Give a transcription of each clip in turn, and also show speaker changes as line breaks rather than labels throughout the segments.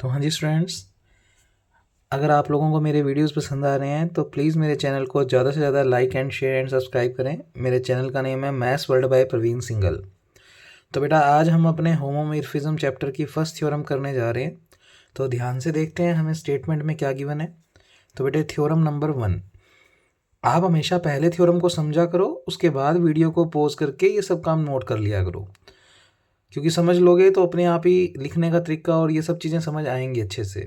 तो हाँ जी स्टूडेंट्स, अगर आप लोगों को मेरे वीडियोस पसंद आ रहे हैं तो प्लीज़ मेरे चैनल को ज़्यादा से ज़्यादा like and share and subscribe करें। मेरे चैनल का नेम है maths world by Praveen Singhal. तो बेटा आज हम अपने होमोमॉर्फिज्म चैप्टर की फर्स्ट थ्योरम करने जा रहे हैं। तो ध्यान से देखते हैं हमें स्टेटमेंट में क्या गिवन है। तो बेटे थ्योरम नंबर 1, आप हमेशा पहले थ्योरम को समझा करो, उसके बाद वीडियो को पॉज करके ये सब काम नोट कर लिया करो, क्योंकि समझ लोगे तो अपने आप ही लिखने का तरीका और ये सब चीज़ें समझ आएंगी अच्छे से।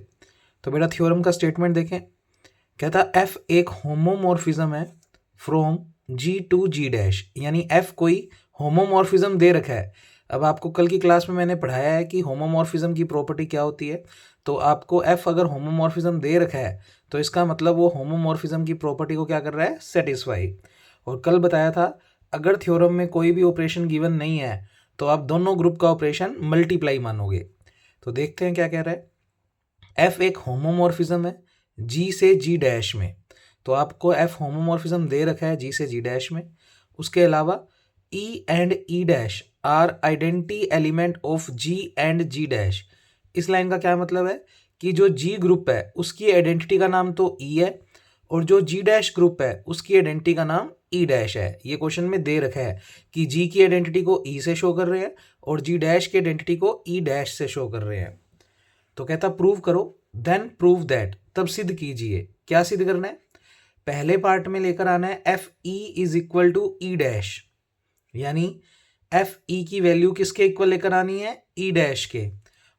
तो बेटा थ्योरम का स्टेटमेंट देखें। कहता एफ एक होमोमॉर्फिज्म है from G to G dash, यानी एफ कोई होमोमॉर्फिज्म दे रखा है। अब आपको कल की क्लास में मैंने पढ़ाया है कि होमोमॉर्फिज्म की प्रॉपर्टी क्या होती है। तो आपको एफ अगर होमोमॉर्फिज्म दे रखा है तो इसका मतलब वो होमोमॉर्फिज्म की प्रॉपर्टी को क्या कर रहा है, सेटिस्फाई। और कल बताया था अगर थ्योरम में कोई भी ऑपरेशन गिवन नहीं है तो आप दोनों ग्रुप का ऑपरेशन मल्टीप्लाई मानोगे। तो देखते हैं क्या कह रहा है। एफ एक होमोमॉर्फिज्म है जी से जी डैश में, तो आपको एफ होमोमॉर्फिज्म दे रखा है जी से जी डैश में। उसके अलावा E and E dash are identity element of G and G dash. इस लाइन का क्या मतलब है कि जो जी ग्रुप है उसकी आइडेंटिटी का नाम तो ई है और जो जी डैश ग्रुप है उसकी आइडेंटिटी का नाम ई डैश है। ये क्वेश्चन में दे रखा है कि जी की आइडेंटिटी को ई से शो कर रहे हैं और जी डैश की आइडेंटिटी को ई डैश से शो कर रहे हैं। तो कहता प्रूव करो, देन प्रूव दैट, तब सिद्ध कीजिए। क्या सिद्ध करना है, पहले पार्ट में लेकर आना है F E is equal to E dash, यानी एफ ई की वैल्यू किसके इक्वल लेकर आनी है, ई डैश के।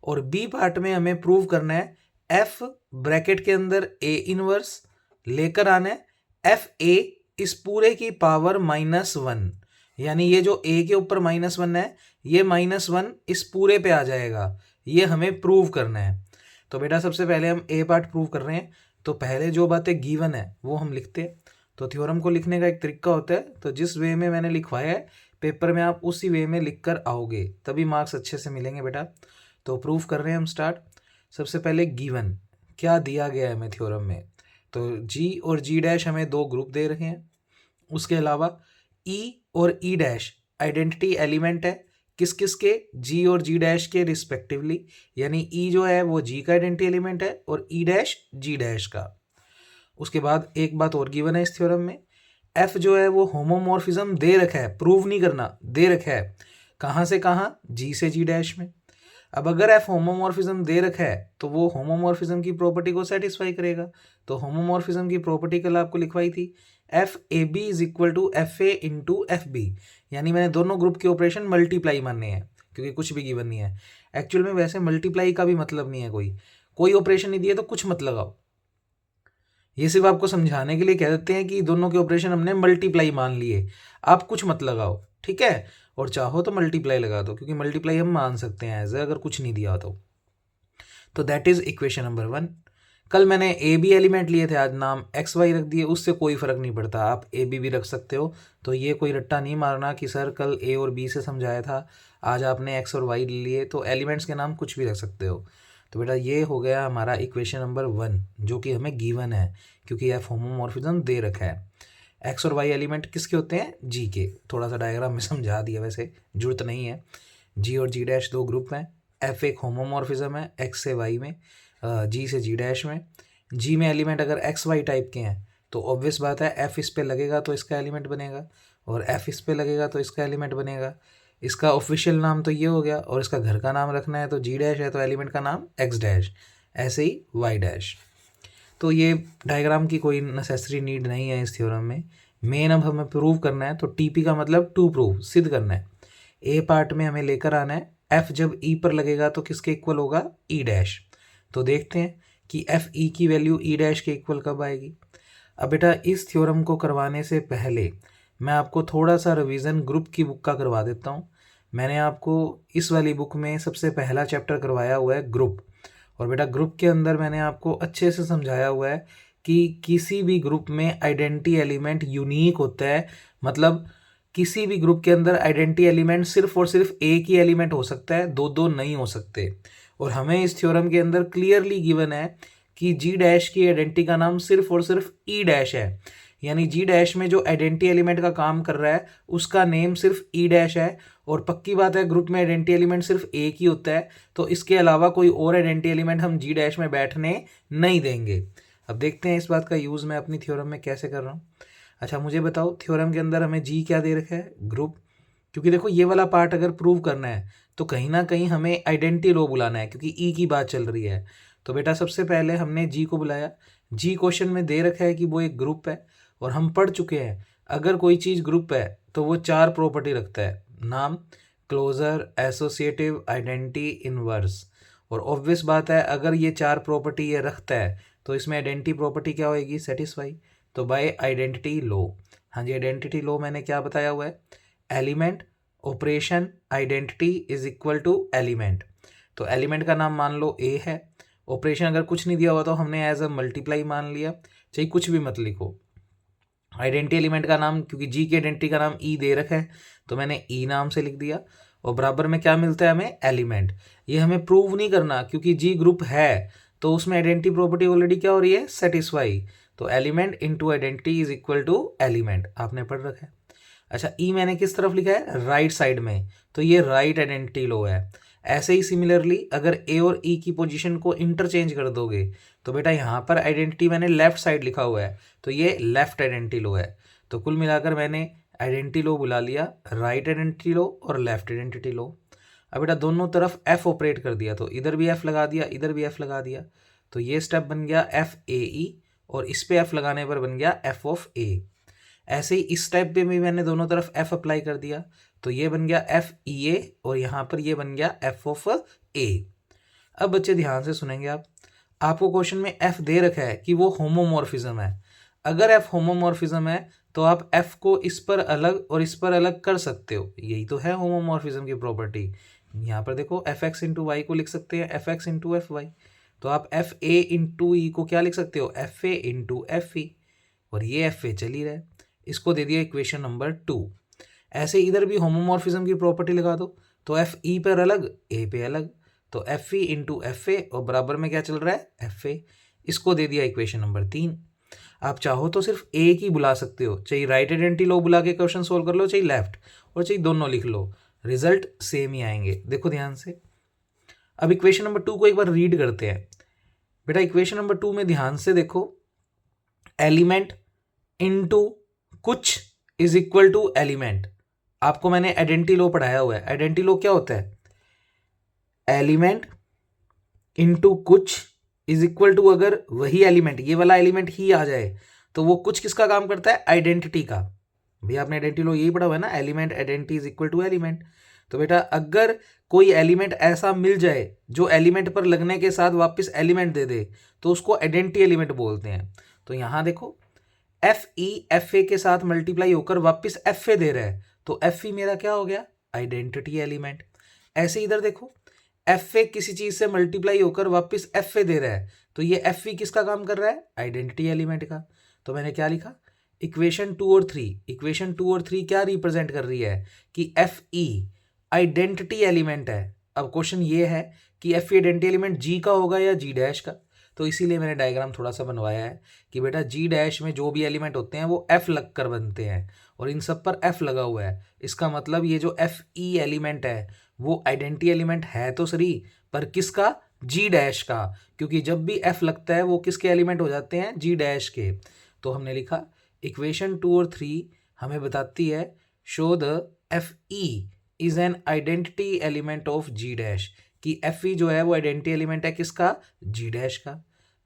और बी पार्ट में हमें प्रूव करना है एफ ब्रैकेट के अंदर ए इनवर्स लेकर आना है एफ ए इस पूरे की पावर -1, यानी ये जो ए के ऊपर -1 है ये -1 इस पूरे पे आ जाएगा। ये हमें प्रूव करना है। तो बेटा सबसे पहले हम ए पार्ट प्रूव कर रहे हैं, तो पहले जो बातें गिवन है वो हम लिखते हैं। तो थ्योरम को लिखने का एक तरीका होता है, तो जिस वे में मैंने लिखवाया है पेपर में आप उसी वे में लिख कर आओगे तभी मार्क्स अच्छे से मिलेंगे बेटा। तो प्रूफ कर रहे हैं हम स्टार्ट। सबसे पहले गिवन क्या दिया गया है हमें थ्योरम में, तो जी और जी डैश हमें दो ग्रुप दे रखे हैं। उसके अलावा ई और ई डैश आइडेंटिटी एलिमेंट है किस किस के, जी और जी डैश के रिस्पेक्टिवली, यानी ई जो है वो जी का आइडेंटिटी एलिमेंट है और ई डैश जी डैश का। उसके बाद एक बात और गिवन है इस थ्योरम में, एफ जो है वो होमोमॉर्फिज्म दे रखा है, प्रूव नहीं करना, दे रखा है कहाँ से कहाँ, जी से जी डैश में। अब अगर एफ होमोमॉर्फिज्म दे रखा है तो वो होमोमॉर्फिज्म की प्रॉपर्टी को सेटिस्फाई करेगा। तो होमोमॉर्फिज्म की प्रॉपर्टी कल आपको लिखवाई थी, F A B is equal to F A into F B, यानी मैंने दोनों ग्रुप के ऑपरेशन मल्टीप्लाई मानने हैं क्योंकि कुछ भी गिवन नहीं है। एक्चुअल में वैसे मल्टीप्लाई का भी मतलब नहीं है, कोई कोई ऑपरेशन नहीं दिए तो कुछ मत लगाओ। ये सिर्फ आपको समझाने के लिए कह देते हैं कि दोनों के ऑपरेशन हमने मल्टीप्लाई मान लिए, आप कुछ मत लगाओ, ठीक है। और चाहो तो मल्टीप्लाई लगा दो क्योंकि मल्टीप्लाई हम मान सकते हैं एज अगर कुछ नहीं दिया तो दैट इज इक्वेशन नंबर 1। कल मैंने ए बी एलिमेंट लिए थे, आज नाम एक्स वाई रख दिए, उससे कोई फर्क नहीं पड़ता, आप ए बी भी रख सकते हो। तो ये कोई रट्टा नहीं मारना कि सर कल ए और बी से समझाया था आज आपने एक्स और वाई ले लिए, तो एलिमेंट्स के नाम कुछ भी रख सकते हो। तो बेटा ये हो गया हमारा इक्वेशन नंबर 1 जो कि हमें गिवन है क्योंकि एफ होमोमॉर्फिज्म दे रखा है। एक्स और वाई एलिमेंट किसके होते हैं, जी के। थोड़ा सा डायग्राम में समझा दिया, वैसे जरूरत नहीं है। जी और जी डैश दो ग्रुप हैं, एफ एक होमोमॉर्फिज्म है एक्स से वाई में, जी से जी डैश में। जी में एलिमेंट अगर एक्स वाई टाइप के हैं तो ऑब्वियस बात है एफ इस पे लगेगा तो इसका एलिमेंट बनेगा और एफ इस पे लगेगा तो इसका एलिमेंट बनेगा। इसका ऑफिशियल नाम तो ये हो गया और इसका घर का नाम रखना है, तो जी डैश है तो एलिमेंट का नाम एक्स डैश, ऐसे ही वाई डैश। तो ये डायग्राम की कोई नेसेसरी नीड नहीं है इस थ्योरम में। मेन अब हमें प्रूव करना है, तो टीपी का मतलब टू प्रूव, सिद्ध करना है। ए पार्ट में हमें लेकर आना है एफ जब ई पर लगेगा तो किसके इक्वल होगा, ई डैश। तो देखते हैं कि एफ ई की वैल्यू ई डैश के इक्वल कब आएगी। अब बेटा इस थ्योरम को करवाने से पहले मैं आपको थोड़ा सा रिवीजन ग्रुप की बुक का करवा देता हूँ। मैंने आपको इस वाली बुक में सबसे पहला चैप्टर करवाया हुआ है ग्रुप, और बेटा ग्रुप के अंदर मैंने आपको अच्छे से समझाया हुआ है कि किसी भी ग्रुप में आइडेंटिटी एलिमेंट यूनिक होता है, मतलब किसी भी ग्रुप के अंदर आइडेंटिटी एलिमेंट सिर्फ और सिर्फ एक ही एलिमेंट हो सकता है, दो दो नहीं हो सकते। और हमें इस थ्योरम के अंदर क्लियरली गिवन है कि जी डैश की आइडेंटिटी का नाम सिर्फ और सिर्फ ई डैश है, यानी जी डैश में जो आइडेंटिटी एलिमेंट का काम कर रहा है उसका नेम सिर्फ ई डैश है और पक्की बात है ग्रुप में आइडेंटिटी एलिमेंट सिर्फ एक ही होता है, तो इसके अलावा कोई और आइडेंटिटी एलिमेंट हम जी डैश में बैठने नहीं देंगे। अब देखते हैं इस बात का यूज़ मैं अपनी थ्योरम में कैसे कर रहा हूँ। अच्छा मुझे बताओ थ्योरम के अंदर हमें जी क्या दे रखा है, ग्रुप। क्योंकि देखो ये वाला पार्ट अगर प्रूव करना है तो कहीं ना कहीं हमें आइडेंटिटी लो बुलाना है, क्योंकि ई की बात चल रही है। तो बेटा सबसे पहले हमने जी को बुलाया। जी क्वेश्चन में दे रखा है कि वो एक ग्रुप है, और हम पढ़ चुके हैं अगर कोई चीज़ ग्रुप है तो वो 4 प्रॉपर्टी रखता है, नाम, क्लोजर, एसोसिएटिव, आइडेंटिटी, इनवर्स। और ऑब्वियस बात है अगर ये 4 प्रॉपर्टी ये रखता है तो इसमें आइडेंटिटी प्रॉपर्टी क्या होएगी, सेटिस्फाई। तो बाय आइडेंटिटी लो, हाँ जी आइडेंटिटी लो मैंने क्या बताया हुआ है, element operation identity is equal to element. तो एलिमेंट का नाम मान लो ए है, ऑपरेशन अगर कुछ नहीं दिया हुआ तो हमने एज अ मल्टीप्लाई मान लिया, चाहिए कुछ भी मत लिखो। आइडेंटिटी एलिमेंट का नाम, क्योंकि जी की आइडेंटिटी का नाम ई दे रखा है तो मैंने ई नाम से लिख दिया, और बराबर में क्या मिलता है हमें, एलिमेंट। ये हमें प्रूव नहीं करना क्योंकि जी ग्रुप है तो उसमें आइडेंटिटी प्रॉपर्टी ऑलरेडी क्या हो रही है, सेटिस्फाई। तो element into identity is equal to element, आपने पढ़ रखा है। अच्छा ई मैंने किस तरफ लिखा है, राइट साइड में, तो ये राइट आइडेंटिटी लो है। ऐसे ही सिमिलरली अगर ए और ई की पोजीशन को इंटरचेंज कर दोगे तो बेटा यहाँ पर आइडेंटिटी मैंने लेफ्ट साइड लिखा हुआ है तो ये लेफ्ट आइडेंटिटी लो है। तो कुल मिलाकर मैंने आइडेंटिटी लो बुला लिया, राइट आइडेंटिटी लो और लेफ्ट आइडेंटिटी लो। अब बेटा दोनों तरफ एफ ऑपरेट कर दिया, तो इधर भी एफ लगा दिया, इधर भी एफ लगा दिया, तो ये स्टेप बन गया एफ ए ई, और इस पे एफ लगाने पर बन गया एफ ऑफ ए। ऐसे ही इस टाइप पे भी मैंने दोनों तरफ एफ अप्लाई कर दिया, तो ये बन गया एफ ई ए, और यहाँ पर ये बन गया एफ ऑफ ए। अब बच्चे ध्यान से सुनेंगे आप, आपको क्वेश्चन में एफ दे रखा है कि वो होमोमॉर्फिज्म है। अगर एफ होमोमॉर्फिज्म है तो आप एफ को इस पर अलग और इस पर अलग कर सकते हो, यही तो है होमोमॉर्फिज्म की प्रॉपर्टी। यहाँ पर देखो एफ एक्स इंटू वाई को लिख सकते हैं F X into F Y, तो आप एफ ए इंटू ई को क्या लिख सकते हो, F A into F E, और ये एफ ए चल ही रहा है, इसको दे दिया इक्वेशन नंबर 2। ऐसे इधर भी होमोमॉर्फिज्म की प्रॉपर्टी लगा दो, तो एफ ई पर अलग ए पे अलग, तो F E into F A, और बराबर में क्या चल रहा है, एफ ए, इसको दे दिया इक्वेशन नंबर 3। आप चाहो तो सिर्फ एक ही बुला सकते हो, चाहिए राइट आइडेंटिटी लो बुला के क्वेश्चन सोल्व कर लो, चाहिए लेफ्ट, और चाहिए दोनों लिख लो, रिजल्ट सेम ही आएंगे। देखो ध्यान से, अब इक्वेशन नंबर 2 को एक बार रीड करते हैं। बेटा इक्वेशन नंबर 2 में ध्यान से देखो, एलिमेंट इनटू कुछ इज इक्वल टू एलिमेंट। आपको मैंने आइडेंटिटी लो पढ़ाया हुआ है, आइडेंटिटी लो क्या होता है, एलिमेंट इनटू कुछ इज इक्वल टू, अगर वही एलिमेंट ये वाला एलिमेंट ही आ जाए तो वो कुछ किसका काम करता है, आइडेंटिटी का। भैया आपने आइडेंटिटी लो यही पढ़ा हुआ है ना, element identity is equal to element. तो बेटा अगर कोई एलिमेंट ऐसा मिल जाए जो एलिमेंट पर लगने के साथ वापस एलिमेंट दे दे तो उसको आइडेंटिटी एलिमेंट बोलते हैं। तो यहां देखो एफ ई एफ ए के साथ मल्टीप्लाई होकर वापस एफ ए दे रहा है, तो एफ ई मेरा क्या हो गया, आइडेंटिटी एलिमेंट। ऐसे इधर देखो एफ ए किसी चीज से मल्टीप्लाई होकर वापस एफ ए दे रहा है, तो ये एफ ई किसका काम कर रहा है, आइडेंटिटी एलिमेंट का। तो मैंने क्या लिखा, इक्वेशन 2 और 3, इक्वेशन 2 और 3 क्या रिप्रेजेंट कर रही है कि एफ ई आइडेंटिटी एलिमेंट है। अब क्वेश्चन ये है कि F E identity element G का होगा या जी डैश का, तो इसीलिए मैंने डायग्राम थोड़ा सा बनवाया है कि बेटा जी डैश में जो भी एलिमेंट होते हैं वो एफ लग कर बनते हैं, और इन सब पर एफ लगा हुआ है। इसका मतलब ये जो एफ ई एलिमेंट है वो आइडेंटिटी एलिमेंट है तो सही, पर किसका, जी डैश का, क्योंकि जब भी एफ लगता है वो किसके एलिमेंट हो जाते हैं, जी डैश के। तो हमने लिखा इक्वेशन 2 और 3 हमें बताती है show the F E is an identity element of G dash, कि एफ ई जो है वो आइडेंटिटी एलिमेंट है किसका, जी डैश का।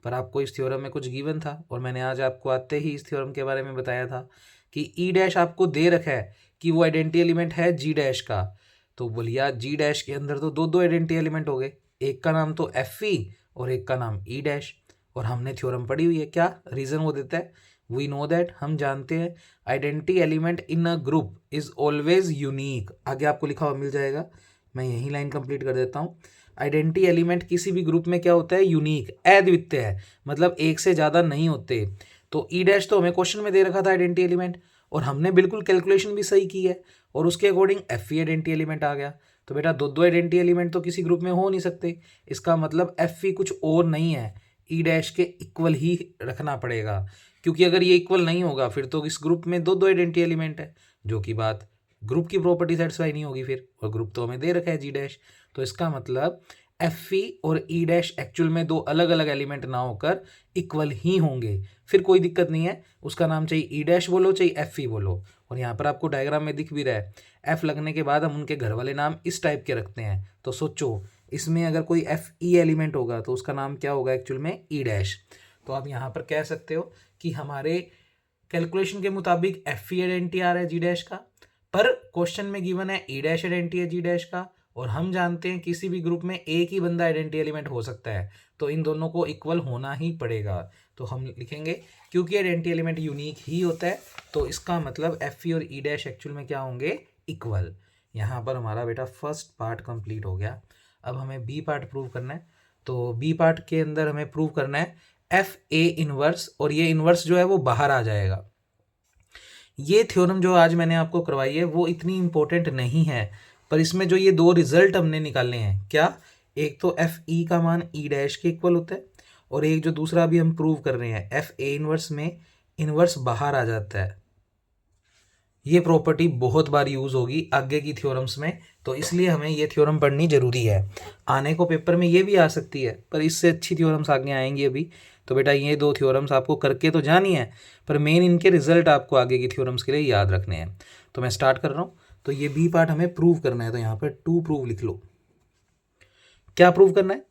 पर आपको इस थ्योरम में कुछ गिवन था और मैंने आज आपको आते ही इस थ्योरम के बारे में बताया था कि ई डैश आपको दे रखा है कि वो आइडेंटिटी एलिमेंट है जी डैश का। तो बोलिए जी डैश के अंदर तो दो आइडेंटिटी एलिमेंट हो गए, एक का नाम तो एफ ई और एक का नाम ई डैश, और हमने थ्योरम पढ़ी हुई है, क्या रीज़न वो देता है, वी नो दैट, हम जानते हैं identity element in a group is always unique. आगे आपको लिखा हुआ मिल जाएगा, मैं यही लाइन कंप्लीट कर देता हूँ। आइडेंटिटी एलिमेंट किसी भी ग्रुप में क्या होता है, यूनिक, अद्वितीय है, मतलब एक से ज़्यादा नहीं होते। तो ई डैश तो हमें क्वेश्चन में दे रखा था आइडेंटिटी एलिमेंट, और हमने बिल्कुल कैलकुलेशन भी सही की है, और उसके according F E identity element आ गया। तो बेटा दो आइडेंटिटी एलिमेंट तो किसी ग्रुप में हो नहीं सकते, इसका मतलब एफ ई कुछ और नहीं है, ई डैश के इक्वल ही रखना पड़ेगा, क्योंकि अगर ये इक्वल नहीं होगा फिर तो इस ग्रुप में दो आइडेंटिटी एलिमेंट है, जो कि बात ग्रुप की प्रॉपर्टी सेटिस्फाई नहीं होगी फिर, और ग्रुप तो हमें दे रखा है जी डैश। तो इसका मतलब एफ ई और ई डैश एक्चुअल में दो अलग अलग एलिमेंट ना होकर इक्वल ही होंगे, फिर कोई दिक्कत नहीं है, उसका नाम चाहे ई डैश बोलो चाहे एफ ई बोलो। और यहाँ पर आपको डायग्राम में दिख भी रहा है, एफ लगने के बाद हम उनके घर वाले नाम इस टाइप के रखते हैं। तो सोचो इसमें अगर कोई एफ ई एलिमेंट होगा तो उसका नाम क्या होगा एक्चुअल में, ई डैश। तो आप यहाँ पर कह सकते हो कि हमारे कैलकुलेशन के मुताबिक एफ ई आइडेंटिटी आ रहा है जी डैश का, पर क्वेश्चन में गिवन है ई डैश आइडेंटिटी है जी डैश का, और हम जानते हैं किसी भी ग्रुप में एक ही बंदा आइडेंटिटी एलिमेंट हो सकता है, तो इन दोनों को इक्वल होना ही पड़ेगा। तो हम लिखेंगे क्योंकि आइडेंटिटी एलिमेंट यूनिक ही होता है, तो इसका मतलब एफ ई और ई डैश एक्चुअल में क्या होंगे, इक्वल। यहाँ पर हमारा बेटा फर्स्ट पार्ट कंप्लीट हो गया। अब हमें बी पार्ट प्रूव करना है। तो बी पार्ट के अंदर हमें प्रूव करना है एफ ए इनवर्स, और ये इनवर्स जो है वो बाहर आ जाएगा। ये थ्योरम जो आज मैंने आपको करवाई है वो इतनी इंपॉर्टेंट नहीं है, पर इसमें जो ये दो रिजल्ट हमने निकालने हैं, क्या, एक तो एफ ई का मान ई डैश के इक्वल होता है, और एक जो दूसरा अभी हम प्रूव कर रहे हैं एफ ए इनवर्स में इनवर्स बाहर आ जाता है। ये प्रॉपर्टी बहुत बार यूज़ होगी आगे की थ्योरम्स में, तो इसलिए हमें ये थ्योरम पढ़नी ज़रूरी है। आने को पेपर में ये भी आ सकती है, पर इससे अच्छी थ्योरम्स आगे आएंगी अभी। तो बेटा ये दो थ्योरम्स आपको करके तो जानी है, पर मेन इनके रिजल्ट आपको आगे की थ्योरम्स के लिए याद रखने हैं। तो मैं स्टार्ट कर रहा हूँ। तो ये बी पार्ट हमें प्रूव करना है, तो यहाँ पर टू प्रूव लिख लो। क्या प्रूव करना है,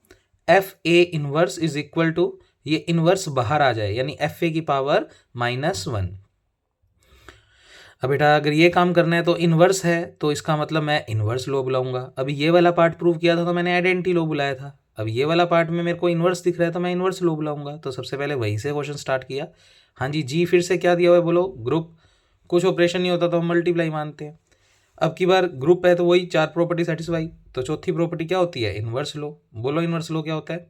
F A inverse is equal to, ये इनवर्स बाहर आ जाए यानी एफ ए की पावर -1। अब बेटा अगर ये काम करना है तो इनवर्स है, तो इसका मतलब मैं इनवर्स लो बुलाऊंगा। अभी ये वाला पार्ट प्रूव किया था तो मैंने आइडेंटिटी लो बुलाया था। अब ये वाला पार्ट में मेरे को इनवर्स दिख रहा है तो मैं इनवर्स लो बुलाऊंगा। तो सबसे पहले वही से क्वेश्चन स्टार्ट किया। हाँ जी, जी फिर से क्या दिया हुआ है बोलो, ग्रुप। कुछ ऑपरेशन नहीं होता तो हम मल्टीप्लाई मानते हैं। अब की बार ग्रुप है तो वही चार प्रॉपर्टी सेटिस्फाई। तो चौथी प्रॉपर्टी क्या होती है, इनवर्स लो। बोलो इनवर्स लो क्या होता है,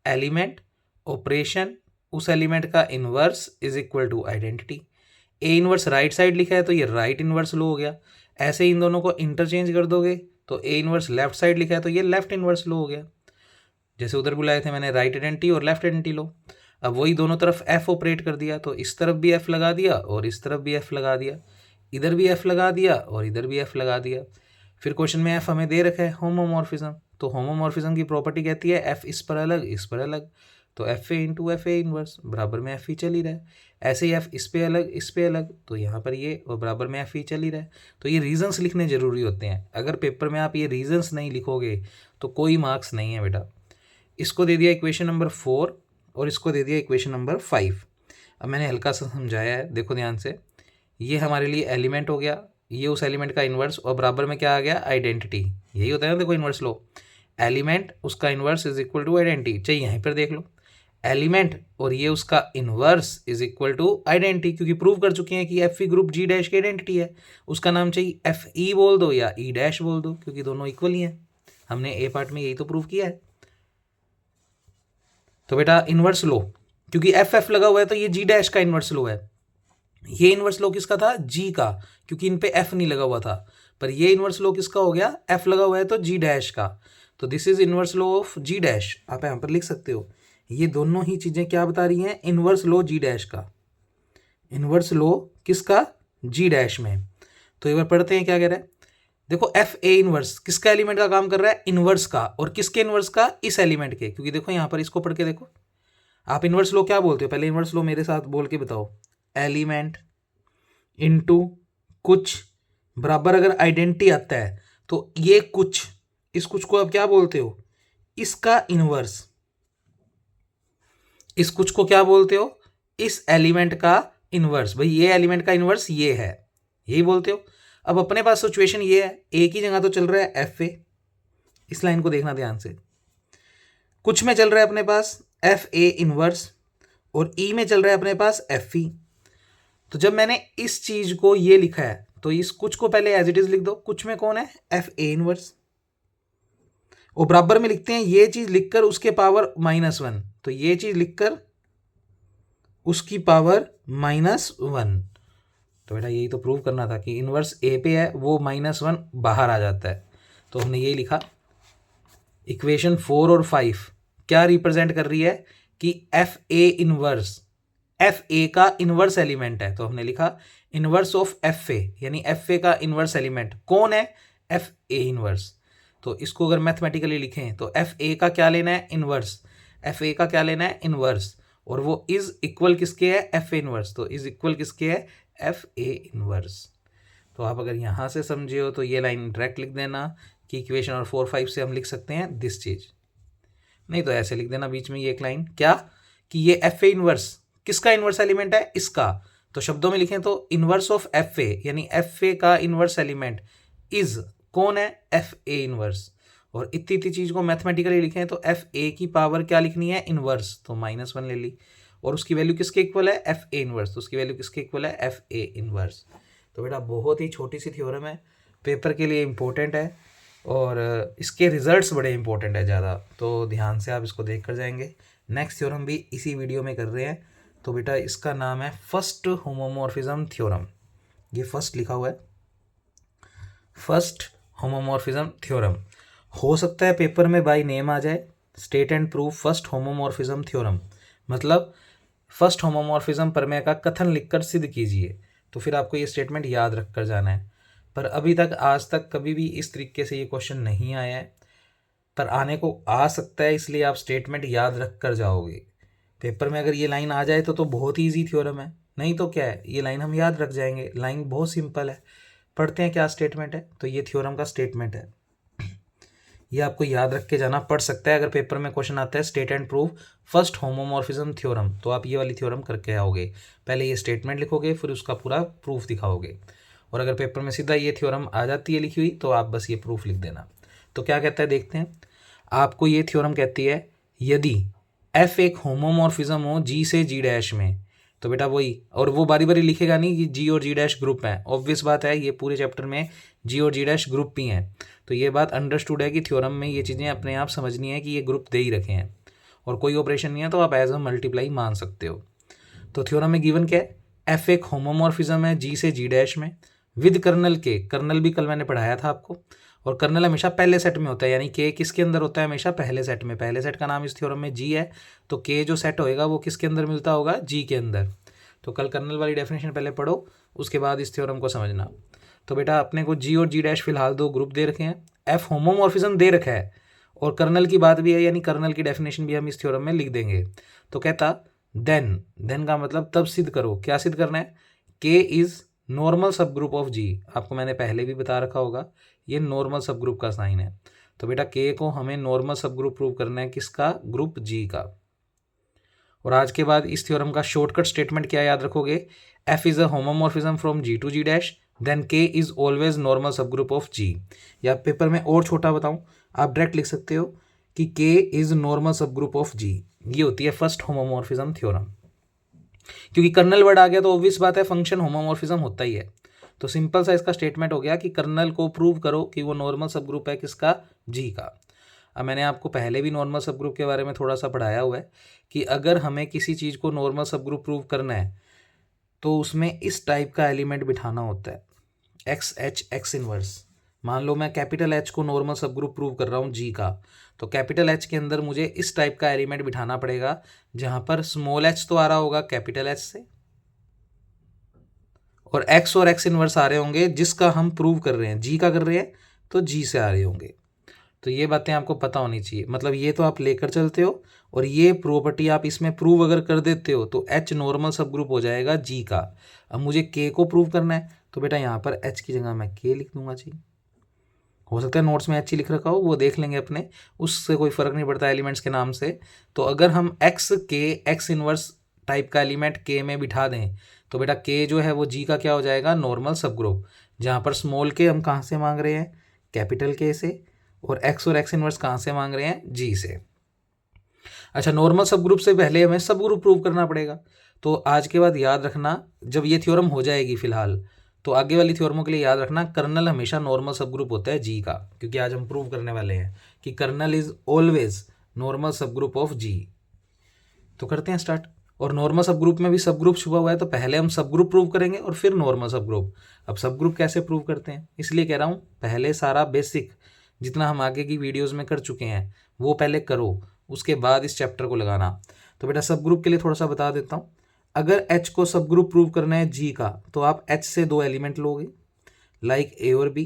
एलिमेंट ऑपरेशन उस एलिमेंट का inverse is equal to identity. A inverse right side लिखा है तो ये राइट इनवर्स लो हो गया। ऐसे ही इन दोनों को इंटरचेंज कर दोगे तो ए इनवर्स लेफ्ट साइड लिखा है तो ये लेफ्ट इनवर्स लो हो गया। जैसे उधर बुलाए थे मैंने राइट आइडेंटिटी और लेफ्ट आइडेंटिटी लो। अब वही दोनों तरफ एफ ऑपरेट कर दिया, तो इस तरफ भी एफ लगा दिया और इस तरफ भी एफ लगा दिया, इधर भी एफ लगा दिया और इधर भी एफ लगा दिया। फिर क्वेश्चन में एफ हमें दे रखा है होमोमॉर्फिज्म, तो होमोमॉर्फिज्म की प्रॉपर्टी कहती है एफ इस पर अलग इस पर अलग, तो F A into F A inverse बराबर में एफ ई चल ही रहा है। ऐसे ही एफ इस पे अलग इस पे अलग, तो यहाँ पर ये और बराबर में एफ ई चल ही रहा है। तो ये रीजंस लिखने जरूरी होते हैं, अगर पेपर में आप ये रीजंस नहीं लिखोगे तो कोई मार्क्स नहीं है बेटा। इसको दे दिया इक्वेशन नंबर 4 और इसको दे दिया इक्वेशन नंबर 5। अब मैंने हल्का सा समझाया है, देखो ध्यान से। ये हमारे लिए एलिमेंट हो गया, ये उस एलिमेंट का इन्वर्स, और बराबर में क्या आ गया, आइडेंटिटी। यही होता है ना, देखो इन्वर्स लो, एलिमेंट उसका inverse is equal to identity. चाहिए यहीं पर देख लो, एलिमेंट और ये उसका inverse is equal to identity, क्योंकि प्रूव कर चुके हैं कि F E group G dash की आइडेंटिटी है। उसका नाम चाहिए एफ ई बोल दो या ई डैश बोल दो, क्योंकि दोनों इक्वल ही हैं। हमने ए पार्ट में यही तो प्रूव किया है। तो बेटा इन्वर्स लो, क्योंकि एफ एफ लगा हुआ है तो ये जी डैश का इन्वर्स लो है। ये इन्वर्स लो किसका था, जी का, क्योंकि इन पे एफ नहीं लगा हुआ था। पर ये इन्वर्स लो किसका हो गया, एफ लगा हुआ है तो जी डैश का। तो दिस इज इन्वर्स लो ऑफ जी डैश, आप यहाँ पर लिख सकते हो। ये दोनों ही चीजें क्या बता रही हैं, इन्वर्स लो जी डैश का, इन्वर्स लो किसका, जी डैश में। तो एक बार पढ़ते हैं क्या कह रहा है। देखो एफ ए इनवर्स किसका एलिमेंट का काम कर रहा है, इनवर्स का, और किसके इनवर्स का, इस एलिमेंट के। क्योंकि देखो यहाँ पर इसको पढ़ के देखो, आप इनवर्स लो क्या बोलते हो, पहले इनवर्स लो मेरे साथ बोल के बताओ, एलिमेंट इनटू कुछ बराबर अगर आइडेंटिटी आता है तो ये कुछ, इस कुछ को आप क्या बोलते हो, इसका इनवर्स। इस कुछ को क्या बोलते हो, इस एलिमेंट का इनवर्स। भाई ये एलिमेंट का इनवर्स ये है, यही बोलते हो। अब अपने पास सिचुएशन ये है, ए की जगह तो चल रहा है एफ ए, इस लाइन को देखना ध्यान से। कुछ में चल रहा है अपने पास एफ ए इनवर्स, और ई में चल रहा है अपने पास एफ ई। तो जब मैंने इस चीज को ये लिखा है तो इस कुछ को पहले एज इट इज लिख दो। कुछ में कौन है, एफ ए इनवर्स, और बराबर में लिखते हैं ये चीज लिखकर उसके पावर -1, तो ये चीज लिखकर उसकी पावर -1। तो बेटा यही तो प्रूव करना था कि इनवर्स ए पे है वो -1 बाहर आ जाता है। तो हमने यही लिखा। इक्वेशन 4 और 5 क्या रिप्रेजेंट कर रही है कि F A inverse F A का इनवर्स एलिमेंट है, तो हमने लिखा इनवर्स ऑफ एफ ए, यानी एफ ए का इनवर्स एलिमेंट कौन है, एफ ए इनवर्स। तो इसको अगर मैथमेटिकली लिखें तो एफ ए का क्या लेना है, इनवर्स, एफ ए का क्या लेना है, इनवर्स, और वो इज इक्वल किसके है, एफ ए इनवर्स, तो इज इक्वल किसके है, एफ ए इनवर्स। तो आप अगर यहाँ से समझे हो तो ये लाइन डायरेक्ट लिख देना कि इक्वेशन और 4 5 से हम लिख सकते हैं दिस चीज, नहीं तो ऐसे लिख देना बीच में ये एक लाइन, क्या कि ये एफ ए इनवर्स किसका इनवर्स एलिमेंट है, इसका। तो शब्दों में लिखें तो इनवर्स ऑफ एफ ए, यानी एफ ए का इनवर्स एलिमेंट इज कौन है, एफ ए इनवर्स। और इतनी चीज को मैथमेटिकली लिखें तो एफ ए की पावर क्या लिखनी है, इनवर्स, तो -1 ले ली, और उसकी वैल्यू किसके इक्वल है, एफ ए इनवर्स, तो उसकी वैल्यू किसके इक्वल है, एफ ए इनवर्स। तो बेटा बहुत ही छोटी सी थ्योरम है, पेपर के लिए इम्पोर्टेंट है, और इसके रिजल्ट्स बड़े इंपॉर्टेंट है ज़्यादा, तो ध्यान से आप इसको देख कर जाएंगे। नेक्स्ट थ्योरम भी इसी वीडियो में कर रहे हैं, तो बेटा इसका नाम है फर्स्ट होमोमॉर्फिज्म थ्योरम, ये फर्स्ट लिखा हुआ है, फर्स्ट होमोमॉर्फिज्म थ्योरम। हो सकता है पेपर में बाय नेम आ जाए, state and prove first homomorphism theorem, मतलब फर्स्ट होमोमॉर्फिज्म प्रमेय का कथन लिखकर सिद्ध कीजिए, तो फिर आपको ये स्टेटमेंट याद रख कर जाना है। पर अभी तक आज तक कभी भी इस तरीके से ये क्वेश्चन नहीं आया है, पर आने को आ सकता है, इसलिए आप स्टेटमेंट याद रख कर जाओगे। पेपर में अगर ये लाइन आ जाए तो बहुत ईजी थ्योरम है, नहीं तो क्या है, ये लाइन हम याद रख जाएंगे, लाइन बहुत सिंपल है। पढ़ते हैं क्या स्टेटमेंट है, तो ये थ्योरम का स्टेटमेंट है, ये आपको याद रख के जाना पड़ सकता है। अगर पेपर में क्वेश्चन आता है state and prove first homomorphism theorem, तो आप ये वाली थ्योरम करके आओगे, पहले ये स्टेटमेंट लिखोगे फिर उसका पूरा प्रूफ दिखाओगे, और अगर पेपर में सीधा ये थ्योरम आ जाती है लिखी हुई तो आप बस ये प्रूफ लिख देना। तो क्या कहता है देखते हैं, आपको ये थ्योरम कहती है यदि एफ एक होमोमॉर्फिज्म हो जी से जी डैश में, तो बेटा वही, और वो बारी बारी लिखेगा नहीं कि जी और जी डैश ग्रुप है, ऑब्वियस बात है ये पूरे चैप्टर में जी और जी डैश ग्रुप भी हैं, तो ये बात अंडरस्टूड है कि थ्योरम में ये चीज़ें अपने आप समझनी है कि ये ग्रुप दे ही रखे हैं, और कोई ऑपरेशन नहीं है तो आप एज अ मल्टीप्लाई मान सकते हो। तो थ्योरम में गिवन क्या है, एफ एक होमोमॉर्फिज्म है जी से जी डैश में विद कर्नल के, कर्नल भी कल मैंने पढ़ाया था आपको, और कर्नल हमेशा पहले सेट में होता है, यानी के किसके अंदर होता है, हमेशा पहले सेट में, पहले सेट का नाम इस थ्योरम में जी है, तो के जो सेट होएगा वो किसके अंदर मिलता होगा, जी के अंदर। तो कल कर्नल वाली डेफिनेशन पहले पढ़ो, उसके बाद इस थ्योरम को समझना। तो बेटा अपने को जी और जी डैश फिलहाल दो ग्रुप दे रखे हैं, एफ होमोमॉर्फिज्म दे रखा है, और कर्नल की बात भी है, यानी कर्नल की डेफिनेशन भी हम इस थ्योरम में लिख देंगे। तो कहता देन का मतलब तब सिद्ध करो, क्या सिद्ध करना है, के is normal subgroup of जी, आपको मैंने पहले भी बता रखा होगा ये नॉर्मल सब ग्रुप का साइन है, तो बेटा के को हमें नॉर्मल सब ग्रुप प्रूव करना है, किसका, ग्रुप जी का। और आज के बाद इस थ्योरम का शॉर्टकट स्टेटमेंट क्या याद रखोगे, F is a homomorphism from G to G dash, then K is always normal subgroup of G. या पेपर में और छोटा बताऊं, आप डायरेक्ट लिख सकते हो कि के is normal subgroup of जी, ये होती है फर्स्ट होमोमॉर्फिज्म थ्योरम। क्योंकि कर्नल वर्ड आ गया तो ऑब्वियस बात है फंक्शन होमोमॉर्फिज्म होता ही है, तो सिंपल सा इसका स्टेटमेंट हो गया कि कर्नल को प्रूव करो कि वो नॉर्मल सब ग्रुप है, किसका, जी का। अब मैंने आपको पहले भी नॉर्मल सब ग्रुप के बारे में थोड़ा सा पढ़ाया हुआ है कि अगर हमें किसी चीज़ को नॉर्मल सब ग्रुप प्रूव करना है तो उसमें इस टाइप का एलिमेंट बिठाना होता है, एक्स एच एक्स इनवर्स। मान लो मैं कैपिटल एच को नॉर्मल सब ग्रुप प्रूव कर रहा हूँ जी का, तो कैपिटल एच के अंदर मुझे इस टाइप का एलिमेंट बिठाना पड़ेगा जहाँ पर स्मॉल एच तो आ रहा होगा कैपिटल एच से, और एक्स इनवर्स आ रहे होंगे जिसका हम प्रूव कर रहे हैं, जी का कर रहे हैं तो जी से आ रहे होंगे। तो ये बातें आपको पता होनी चाहिए, मतलब ये तो आप लेकर चलते हो, और ये प्रॉपर्टी आप इसमें प्रूव अगर कर देते हो तो एच नॉर्मल सब ग्रुप हो जाएगा जी का। अब मुझे के को प्रूव करना है, तो बेटा यहाँ पर एच की जगह मैं के लिख दूंगा जी, हो सकता है नोट्स में एच ही लिख रखा हो, वो देख लेंगे अपने, उससे कोई फ़र्क नहीं पड़ता एलिमेंट्स के नाम से। तो अगर हम एक्स के एक्स इनवर्स टाइप का एलिमेंट के में बिठा दें तो बेटा के जो है वो जी का क्या हो जाएगा, नॉर्मल सब ग्रुप, जहाँ पर स्मॉल के हम कहाँ से मांग रहे हैं, कैपिटल के से, और एक्स इनवर्स कहाँ से मांग रहे हैं, जी से। अच्छा, नॉर्मल सब ग्रुप से पहले हमें सब ग्रुप प्रूव करना पड़ेगा, तो आज के बाद याद रखना जब ये थ्योरम हो जाएगी फिलहाल, तो आगे वाली थ्योरमों के लिए याद रखना कर्नल हमेशा नॉर्मल सब ग्रुप होता है जी का, क्योंकि आज हम प्रूव करने वाले हैं कि colonel is always normal subgroup of जी। तो करते हैं स्टार्ट। और नॉर्मल सब ग्रुप में भी सब ग्रुप छुपा हुआ है, तो पहले हम सब ग्रुप प्रूव करेंगे और फिर नॉर्मल सब ग्रुप। अब सब ग्रुप कैसे प्रूव करते हैं, इसलिए कह रहा हूँ पहले सारा बेसिक जितना हम आगे की वीडियोस में कर चुके हैं वो पहले करो, उसके बाद इस चैप्टर को लगाना। तो बेटा सब ग्रुप के लिए थोड़ा सा बता देता हूँ। अगर H को सब ग्रुप प्रूव करना है G का तो आप H से 2 एलिमेंट लोगे लाइक A और B,